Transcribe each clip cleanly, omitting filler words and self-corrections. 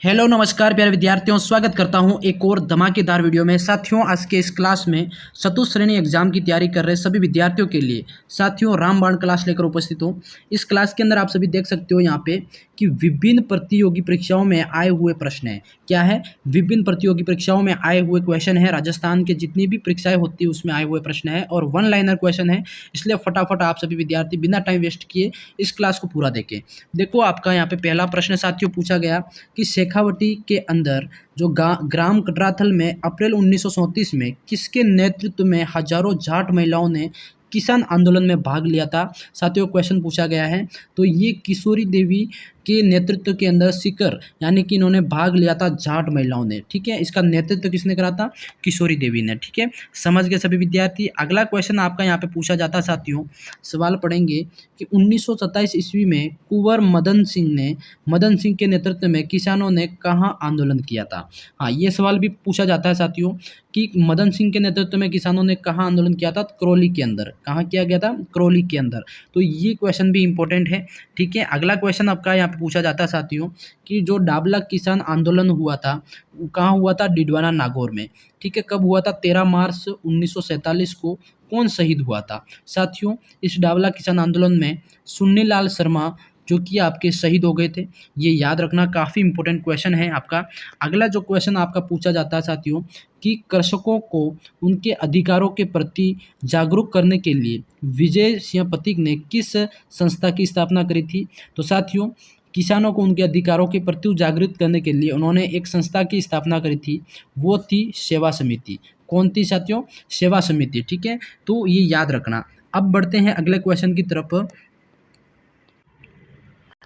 Hello नमस्कार प्यारे विद्यार्थियों, स्वागत करता हूं एक और धमाकेदार वीडियो में। साथियों, आज के इस क्लास में चतुर्थ श्रेणी एग्जाम की तैयारी कर रहे सभी विद्यार्थियों के लिए साथियों रामबाण क्लास लेकर उपस्थित हूं। इस क्लास के अंदर आप सभी देख सकते हो यहाँ पे कि विभिन्न प्रतियोगी परीक्षाओं में आए हुए प्रश्न हैं। क्या है? विभिन्न प्रतियोगी परीक्षाओं में आए हुए क्वेश्चन है। राजस्थान के जितनी भी परीक्षाएं होती है उसमें आए हुए प्रश्न है और वन लाइनर क्वेश्चन है। इसलिए फटाफट आप सभी विद्यार्थी बिना टाइम वेस्ट किए इस क्लास को पूरा देखें। देखो, आपका यहाँ पे पहला प्रश्न साथियों पूछा गया कि शेखावटी के अंदर जो ग्राम कटराथल में अप्रैल 1937 में किसके नेतृत्व में हजारों जाट महिलाओं ने किसान आंदोलन में भाग लिया था। साथियों, क्वेश्चन पूछा गया है तो ये किशोरी देवी के नेतृत्व के अंदर सीकर यानी कि इन्होंने भाग लिया था जाट महिलाओं ने। ठीक है, इसका नेतृत्व किसने करा था? किशोरी देवी ने। ठीक है, समझ गए सभी विद्यार्थी। अगला क्वेश्चन आपका यहाँ पे पूछा जाता है साथियों, सवाल पढ़ेंगे कि 1927 ईस्वी में कुंवर मदन सिंह के नेतृत्व में किसानों ने कहाँ आंदोलन किया था। हाँ, ये सवाल भी पूछा जाता है साथियों कि मदन सिंह के नेतृत्व में किसानों ने कहाँ आंदोलन किया था? करौली के अंदर। कहाँ किया गया था? करौली के अंदर। तो ये क्वेश्चन भी इंपॉर्टेंट है। ठीक है, अगला क्वेश्चन आपका यहाँ पे पूछा जाता है साथियों कि जो डाबला किसान आंदोलन हुआ था कहाँ हुआ था? डिडवाना नागौर में। ठीक है, कब हुआ था? 13 मार्च 1947 को। कौन शहीद हुआ था? साथियों, इस डाबला किसान आंदोलन में सुन्नीलाल शर्मा जो कि आपके शहीद हो गए थे। ये याद रखना, काफ़ी इंपॉर्टेंट क्वेश्चन है आपका। अगला जो क्वेश्चन आपका पूछा जाता है साथियों कि कृषकों को उनके अधिकारों के प्रति जागरूक करने के लिए विजय सिंह पथिक ने किस संस्था की स्थापना करी थी? तो साथियों, किसानों को उनके अधिकारों के प्रति जागृत करने के लिए उन्होंने एक संस्था की स्थापना करी थी, वो थी सेवा समिति। कौन थी साथियों? सेवा समिति। ठीक है, तो ये याद रखना। अब बढ़ते हैं अगले क्वेश्चन की तरफ।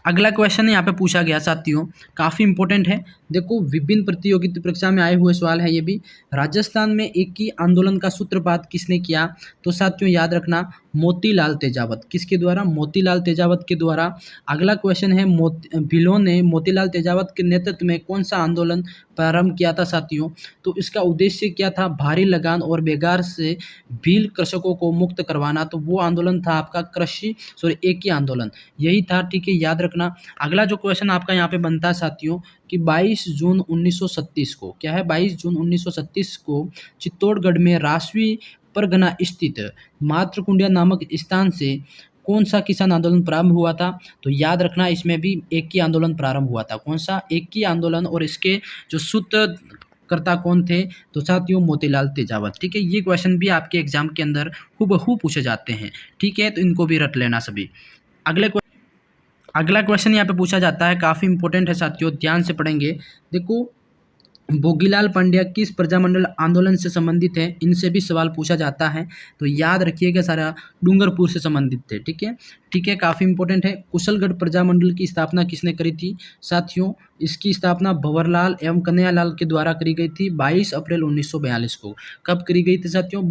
अगला क्वेश्चन यहाँ पे पूछा गया साथियों, काफ़ी इंपॉर्टेंट है। देखो, विभिन्न प्रतियोगिता परीक्षा में आए हुए सवाल है ये भी। राजस्थान में एक ही आंदोलन का सूत्रपात किसने किया? तो साथियों याद रखना, मोतीलाल तेजावत। किसके द्वारा? मोतीलाल तेजावत के द्वारा। अगला क्वेश्चन है भिलो ने मोतीलाल तेजावत के नेतृत्व में कौन सा आंदोलन प्रारंभ किया था साथियों? तो इसका उद्देश्य क्या था? भारी लगान और बेगार से भील कृषकों को मुक्त करवाना। तो वो आंदोलन था आपका एक ही आंदोलन, यही था। ठीक है, याद रखना। अगला जो क्वेश्चन आपका यहाँ पे बनता है साथियों कि 22 जून 1937 को, क्या है? 22 जून 1937 को चित्तौड़गढ़ में राष्ट्रीय परगना स्थित मातृकुंडिया नामक स्थान से कौन सा किसान आंदोलन प्रारंभ हुआ था? तो याद रखना, इसमें भी एक ही आंदोलन प्रारंभ हुआ था। कौन सा? एक ही आंदोलन। और इसके जो सूत्रकर्ता कौन थे? तो साथियों मोतीलाल तेजावत। ठीक है, ये क्वेश्चन भी आपके एग्जाम के अंदर हूबहू पूछे जाते हैं। ठीक है, तो इनको भी रट लेना सभी। अगला क्वेश्चन यहाँ पे पूछा जाता है, काफ़ी इंपॉर्टेंट है साथियों, ध्यान से पढ़ेंगे। देखो, भोगीलाल पांड्या किस प्रजामंडल आंदोलन से संबंधित है? इनसे भी सवाल पूछा जाता है, तो याद रखिएगा सारा डूंगरपुर से संबंधित थे। ठीक है, ठीक है, काफ़ी इंपॉर्टेंट है। कुशलगढ़ प्रजामंडल की स्थापना किसने करी थी? साथियों, इसकी स्थापना भंवरलाल एवं कन्हैयालाल के द्वारा करी गई थी 22 अप्रैल 1942 को। कब करी गई थी साथियों?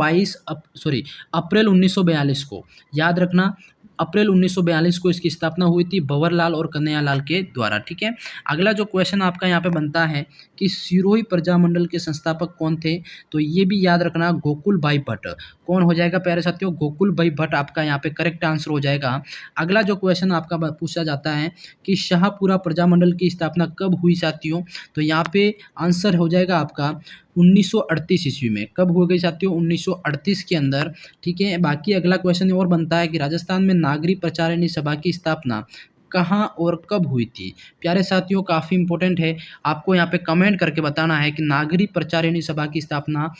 अप्रैल 1942 को। याद रखना, अप्रैल 1942 को इसकी स्थापना हुई थी भंवरलाल और कन्हैयालाल के द्वारा। ठीक है, अगला जो क्वेश्चन आपका यहाँ पे बनता है कि सिरोही प्रजामंडल के संस्थापक कौन थे? तो ये भी याद रखना, गोकुल भाई भट्ट। कौन हो जाएगा प्यारे साथियों? गोकुल भाई भट्ट आपका यहाँ पे करेक्ट आंसर हो जाएगा। अगला जो क्वेश्चन आपका पूछा जाता है कि शाहपुरा प्रजामंडल की स्थापना कब हुई साथियों? तो यहाँ पे आंसर हो जाएगा आपका 1938 ईस्वी में। कब हो गई साथियों? 1938 के अंदर। ठीक है, बाकी अगला क्वेश्चन और बनता है कि राजस्थान में नागरी प्रचारिणी सभा की स्थापना कहाँ और कब हुई थी? प्यारे साथियों, काफ़ी इंपॉर्टेंट है, आपको यहाँ पे कमेंट करके बताना है कि नागरी प्रचारिणी सभा की स्थापना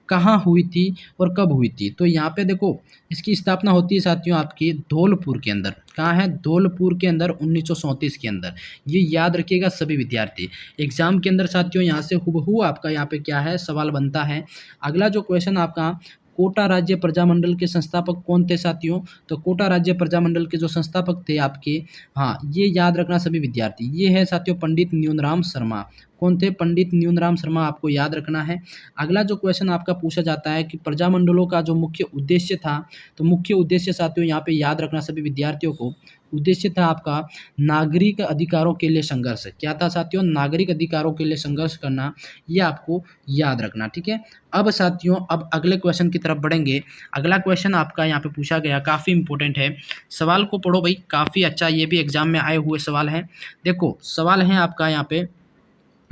कहाँ हुई थी और कब हुई थी। तो यहाँ पे देखो, इसकी स्थापना होती है साथियों आपकी धौलपुर के अंदर। कहाँ है? धौलपुर के अंदर 1934 के अंदर। ये याद रखिएगा सभी विद्यार्थी, एग्जाम के अंदर साथियों यहाँ से हूबहू आपका यहाँ पे क्या है सवाल बनता है। अगला जो क्वेश्चन आपका, कोटा राज्य प्रजामंडल के संस्थापक कौन थे साथियों? तो कोटा राज्य प्रजामंडल के जो संस्थापक थे आपके, हाँ, ये याद रखना सभी विद्यार्थी, ये है साथियों पंडित न्यूनराम शर्मा। कौन थे? पंडित न्यूनराम शर्मा, आपको याद रखना है। अगला जो क्वेश्चन आपका पूछा जाता है कि प्रजामंडलों का जो मुख्य उद्देश्य था, तो मुख्य उद्देश्य साथियों यहाँ पे याद रखना सभी विद्यार्थियों को, उद्देश्य था आपका नागरिक अधिकारों के लिए संघर्ष। क्या था साथियों? नागरिक अधिकारों के लिए संघर्ष करना, ये आपको याद रखना। ठीक है, अब साथियों अब अगले क्वेश्चन की तरफ बढ़ेंगे। अगला क्वेश्चन आपका यहाँ पे पूछा गया, काफ़ी इंपॉर्टेंट है, सवाल को पढ़ो भाई, काफ़ी अच्छा, ये भी एग्जाम में आए हुए सवाल हैं। देखो, सवाल है आपका यहाँ पे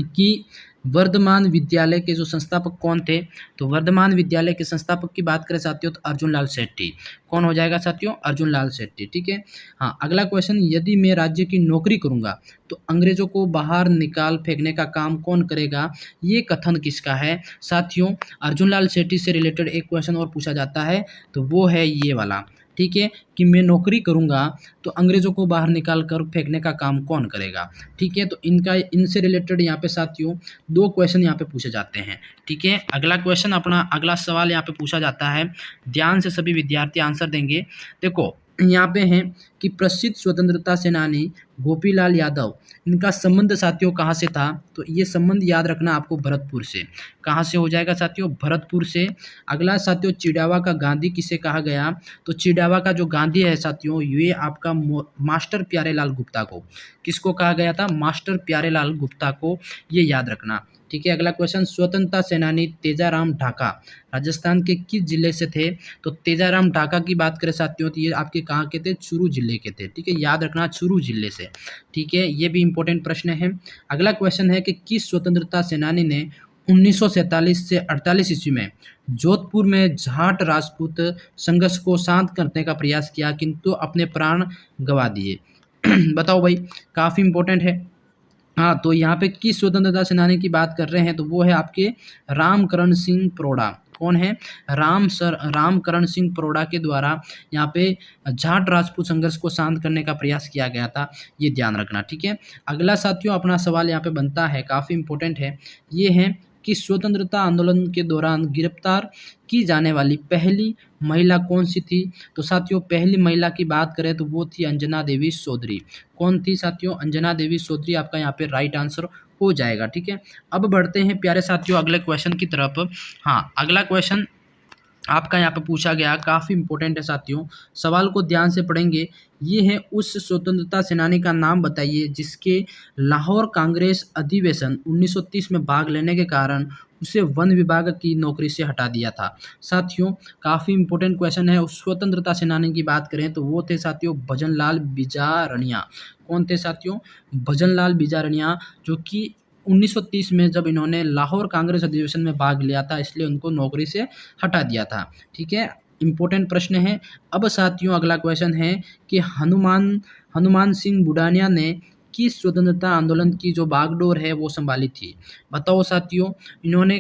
कि वर्धमान विद्यालय के जो संस्थापक कौन थे, तो वर्धमान विद्यालय के संस्थापक की बात करें साथियों तो अर्जुन लाल शेट्टी। कौन हो जाएगा साथियों? अर्जुन लाल शेट्टी। ठीक है। हाँ, अगला क्वेश्चन, यदि मैं राज्य की नौकरी करूंगा तो अंग्रेजों को बाहर निकाल फेंकने का काम कौन करेगा? ये कथन किसका है साथियों? अर्जुन लाल शेट्टी से रिलेटेड एक क्वेश्चन और पूछा जाता है, तो वो है ये वाला। ठीक है, कि मैं नौकरी करूंगा तो अंग्रेजों को बाहर निकाल कर फेंकने का काम कौन करेगा? ठीक है, तो इनसे रिलेटेड यहाँ पे साथियों 2 क्वेश्चन यहाँ पे पूछे जाते हैं। ठीक है, अगला क्वेश्चन, अपना अगला सवाल यहाँ पे पूछा जाता है, ध्यान से सभी विद्यार्थी आंसर देंगे। देखो यहाँ पे है कि प्रसिद्ध स्वतंत्रता सेनानी गोपीलाल यादव, इनका संबंध साथियों कहाँ से था? तो ये संबंध याद रखना आपको भरतपुर से। कहाँ से हो जाएगा साथियों? भरतपुर से। अगला साथियों, चिड़ावा का गांधी किसे कहा गया? तो चिड़ावा का जो गांधी है साथियों, ये आपका मास्टर प्यारेलाल गुप्ता को। किसको कहा गया था? मास्टर प्यारेलाल गुप्ता को, ये याद रखना। ठीक है, अगला क्वेश्चन, स्वतंत्रता सेनानी तेजाराम ढाका राजस्थान के किस जिले से थे? तो तेजाराम ढाका की बात करें साथियों तो ये आपके कहाँ के थे? चूरू जिले के थे। ठीक है, याद रखना, चूरू जिले से। ठीक है, ये भी इंपॉर्टेंट प्रश्न है। अगला क्वेश्चन है कि किस स्वतंत्रता सेनानी ने 1947 से 48 ईस्वी में जोधपुर में जाट राजपूत संघर्ष को शांत करने का प्रयास किया किंतु अपने प्राण गंवा दिए? बताओ भाई, काफ़ी इंपॉर्टेंट है। हाँ, तो यहाँ पे किस स्वतंत्रता सेनानी की बात कर रहे हैं? तो वो है आपके रामकरण सिंह परोड़ा। कौन है? रामकरण सिंह परोड़ा के द्वारा यहाँ पे जाट राजपूत संघर्ष को शांत करने का प्रयास किया गया था, ये ध्यान रखना। ठीक है, अगला साथियों अपना सवाल यहाँ पे बनता है, काफ़ी इंपॉर्टेंट है, ये है कि स्वतंत्रता आंदोलन के दौरान गिरफ्तार की जाने वाली पहली महिला कौन सी थी? तो साथियों पहली महिला की बात करें तो वो थी अंजना देवी चौधरी। कौन थी साथियों? अंजना देवी चौधरी आपका यहाँ पे राइट आंसर हो जाएगा। ठीक है, अब बढ़ते हैं प्यारे साथियों अगले क्वेश्चन की तरफ। हाँ, अगला क्वेश्चन आपका यहाँ पे पूछा गया, काफ़ी इंपॉर्टेंट है साथियों, सवाल को ध्यान से पढ़ेंगे। ये है, उस स्वतंत्रता सेनानी का नाम बताइए जिसके लाहौर कांग्रेस अधिवेशन 1930 में भाग लेने के कारण उसे वन विभाग की नौकरी से हटा दिया था। साथियों काफ़ी इंपॉर्टेंट क्वेश्चन है। उस स्वतंत्रता सेनानी की बात करें तो वो थे साथियों भजनलाल बिजारनिया। कौन थे साथियों? भजनलाल बिजारनिया, जो कि 1930 में जब इन्होंने लाहौर कांग्रेस अधिवेशन में भाग लिया था, इसलिए उनको नौकरी से हटा दिया था। ठीक है, इंपॉर्टेंट प्रश्न है। अब साथियों अगला क्वेश्चन है कि हनुमान सिंह बुडानिया ने किस स्वतंत्रता आंदोलन की जो बागडोर है वो संभाली थी? बताओ साथियों, इन्होंने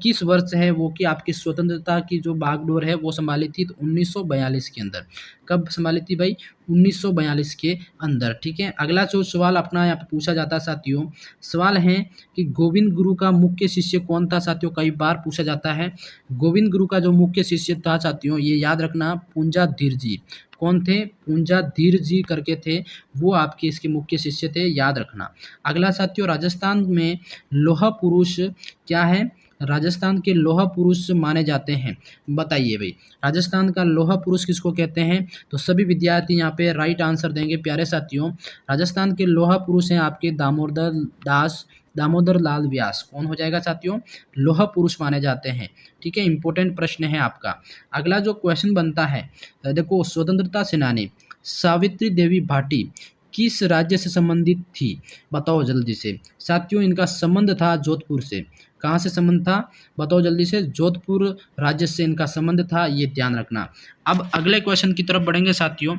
किस वर्ष है वो कि आपकी स्वतंत्रता की जो बागडोर है वो संभाली थी? तो 1942 के अंदर। कब संभाली थी भाई? 1942 के अंदर। ठीक है, अगला जो सवाल अपना यहाँ पे पूछा जाता है साथियों, सवाल है कि गोविंद गुरु का मुख्य शिष्य कौन था? साथियों कई बार पूछा जाता है। गोविंद गुरु का जो मुख्य शिष्य था साथियों, ये याद रखना, पूंजाधीर जी। कौन थे? पूंजाधीर जी करके थे, वो आपके इसके मुख्य शिष्य थे, याद रखना। अगला साथियों, राजस्थान में लोहा पुरुष क्या है? राजस्थान के लोहा पुरुष माने जाते हैं, बताइए भाई, राजस्थान का लोहा पुरुष किसको कहते हैं? तो सभी विद्यार्थी यहाँ पे राइट आंसर देंगे प्यारे साथियों। राजस्थान के लोहा पुरुष हैं आपके दामोदर लाल व्यास। कौन हो जाएगा साथियों? लोहा पुरुष माने जाते हैं। ठीक है, इंपॉर्टेंट प्रश्न है आपका। अगला जो क्वेश्चन बनता है, देखो, स्वतंत्रता सेनानी सावित्री देवी भाटी किस राज्य से संबंधित थी? बताओ जल्दी से साथियों, इनका संबंध था जोधपुर से। कहाँ से संबंध था? बताओ जल्दी से। जोधपुर राज्य से इनका संबंध था, ये ध्यान रखना। अब अगले क्वेश्चन की तरफ बढ़ेंगे साथियों।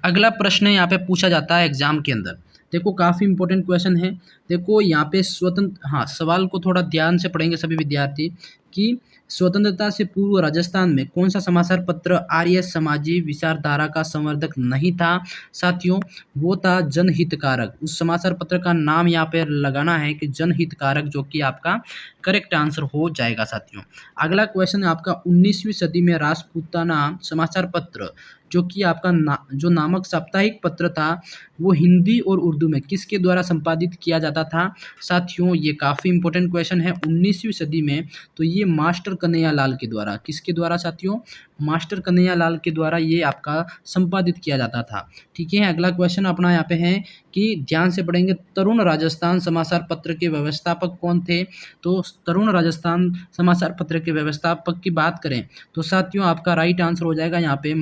अगला प्रश्न यहाँ पे पूछा जाता है एग्जाम के अंदर, देखो काफ़ी इंपॉर्टेंट क्वेश्चन है। देखो यहाँ पे सवाल को थोड़ा ध्यान से पढ़ेंगे सभी विद्यार्थी कि स्वतंत्रता से पूर्व राजस्थान में कौन सा समाचार पत्र आर्य समाजी विचारधारा का संवर्धक नहीं था? साथियों वो था जनहितकारक। उस समाचार पत्र का नाम यहाँ पे लगाना है कि जनहितकारक, जो कि आपका करेक्ट आंसर हो जाएगा साथियों। अगला क्वेश्चन आपका 19वीं सदी में राजपूताना समाचार पत्र, जो कि आपका जो नामक साप्ताहिक पत्र था, वो हिंदी और उर्दू में किसके द्वारा संपादित किया जाता था? साथियों ये काफ़ी इंपॉर्टेंट क्वेश्चन है। 19वीं सदी में तो ये मास्टर कन्हैयालाल के द्वारा, किसके द्वारा साथियों? मास्टर कन्हैयालाल के द्वारा ये आपका संपादित किया जाता था। ठीक है, अगला क्वेश्चन अपना यहाँ पे है कि ध्यान से पढ़ेंगे, तरुण राजस्थान समाचार पत्र के व्यवस्थापक कौन थे? तो तरुण राजस्थान समाचार पत्र के व्यवस्थापक की बात करें तो साथियों आपका राइट आंसर हो जाएगा यहाँ पे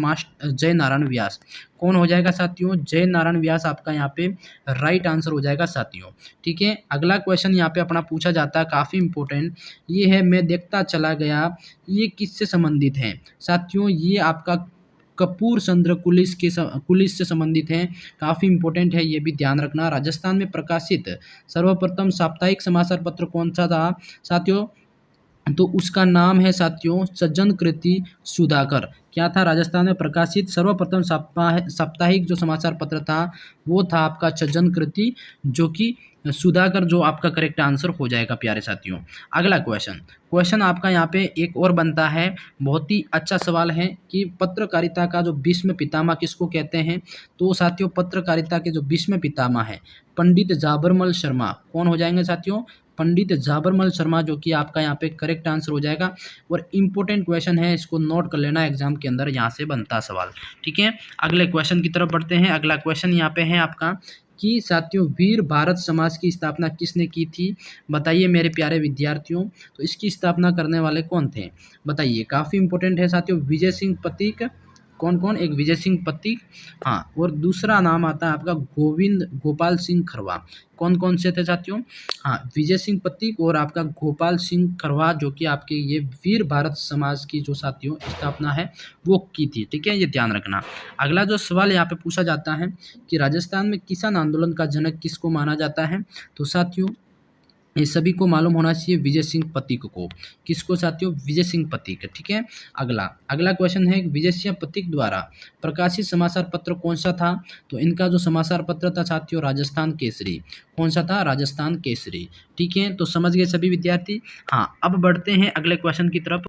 जय नारायण व्यास। कौन हो जाएगा साथियों? जय नारायण व्यास आपका यहाँ पे राइट आंसर हो जाएगा साथियों। ठीक है, अगला क्वेश्चन यहाँ पे अपना पूछा जाता है, काफ़ी इंपॉर्टेंट ये है। मैं देखता चला गया, ये किससे संबंधित है साथियों? ये आपका कपूर चंद्र कुलिस से संबंधित है। काफ़ी इंपॉर्टेंट है, ये भी ध्यान रखना। राजस्थान में प्रकाशित सर्वप्रथम साप्ताहिक समाचार पत्र कौन सा था साथियों? तो उसका नाम है साथियों सज्जन कृति सुधाकर। क्या था? राजस्थान में प्रकाशित सर्वप्रथम साप्ताहिक जो समाचार पत्र था वो था आपका सज्जन कृति, जो कि सुधाकर, जो आपका करेक्ट आंसर हो जाएगा प्यारे साथियों। अगला क्वेश्चन आपका यहाँ पे एक और बनता है, बहुत ही अच्छा सवाल है कि पत्रकारिता का जो भीष्म पितामह किसको कहते हैं? तो साथियों पत्रकारिता के जो भीष्म पितामह है पंडित जाबरमल शर्मा। कौन हो जाएंगे साथियों? पंडित जाबरमल शर्मा, जो कि आपका यहाँ पे करेक्ट आंसर हो जाएगा। और इम्पोर्टेंट क्वेश्चन है, इसको नोट कर लेना, एग्जाम के अंदर यहाँ से बनता सवाल। ठीक है, अगले क्वेश्चन की तरफ बढ़ते हैं। अगला क्वेश्चन यहाँ पे है आपका कि साथियों वीर भारत समाज की स्थापना किसने की थी? बताइए मेरे प्यारे विद्यार्थियों, तो इसकी स्थापना करने वाले कौन थे? बताइए, काफ़ी इंपॉर्टेंट है साथियों। विजय सिंह पथिक। कौन कौन? एक विजय सिंह पथिक, हाँ, और दूसरा नाम आता है आपका गोपाल सिंह खरवा। कौन कौन से थे साथियों? हाँ, विजय सिंह पथिक और आपका गोपाल सिंह खरवा, जो कि आपके ये वीर भारत समाज की जो साथियों स्थापना है वो की थी। ठीक है, ये ध्यान रखना। अगला जो सवाल यहाँ पे पूछा जाता है कि राजस्थान में किसान आंदोलन का जनक किसको माना जाता है? तो साथियों ये सभी को मालूम होना चाहिए, विजय सिंह पथिक को। किसको साथियों? विजय सिंह पथिक। ठीक है, अगला क्वेश्चन है विजय सिंह पथिक द्वारा प्रकाशित समाचार पत्र कौन सा था? तो इनका जो समाचार पत्र था साथियों राजस्थान केसरी। कौन सा था? राजस्थान केसरी। ठीक है, तो समझ गए सभी विद्यार्थी। हाँ, अब बढ़ते हैं अगले क्वेश्चन की तरफ।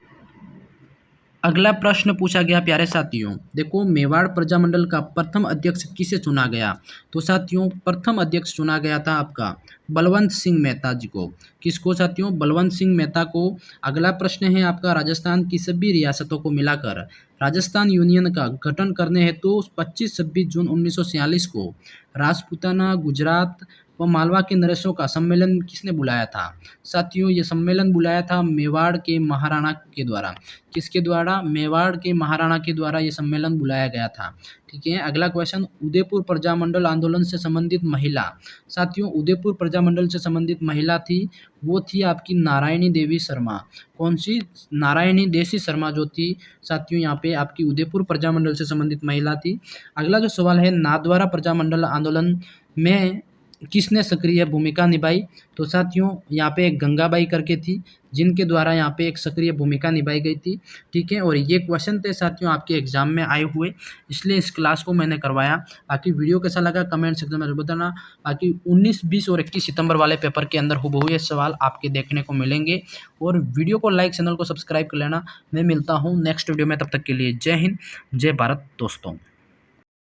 अगला प्रश्न पूछा गया प्यारे साथियों, देखो मेवाड़ प्रजामंडल का प्रथम अध्यक्ष किसे चुना गया? तो साथियों प्रथम अध्यक्ष चुना गया था आपका बलवंत सिंह मेहता जी को। किसको साथियों? बलवंत सिंह मेहता को। अगला प्रश्न है आपका, राजस्थान की सभी रियासतों को मिलाकर राजस्थान यूनियन का गठन करने हेतु 25-26 जून 1946 को राजपूताना, गुजरात व मालवा के नरेशों का सम्मेलन किसने बुलाया था? साथियों ये सम्मेलन बुलाया था मेवाड़ के महाराणा के द्वारा। किसके द्वारा? मेवाड़ के महाराणा के द्वारा ये सम्मेलन बुलाया गया था। ठीक है, अगला क्वेश्चन, उदयपुर प्रजामंडल आंदोलन से संबंधित महिला। साथियों उदयपुर प्रजामंडल से संबंधित महिला थी, वो थी आपकी नारायणी देवी शर्मा। कौन सी? नारायणी देवी शर्मा जो थी साथियों यहाँ पे आपकी उदयपुर प्रजामंडल से संबंधित महिला थी। अगला जो सवाल है, नाथद्वारा प्रजामंडल आंदोलन में किसने सक्रिय भूमिका निभाई? तो साथियों यहाँ पे एक गंगाबाई करके थी, जिनके द्वारा यहाँ पे एक सक्रिय भूमिका निभाई गई थी। ठीक है, और ये क्वेश्चन थे साथियों आपके एग्जाम में आए हुए, इसलिए इस क्लास को मैंने करवाया। बाकी वीडियो कैसा लगा कमेंट सेक्शन में बताना। बाकी 19, 20 और 21 सितंबर वाले पेपर के अंदर हूबहू ये सवाल आपके देखने को मिलेंगे। और वीडियो को लाइक, चैनल को सब्सक्राइब कर लेना। मैं मिलता हूँ नेक्स्ट वीडियो में, तब तक के लिए जय हिंद, जय भारत दोस्तों।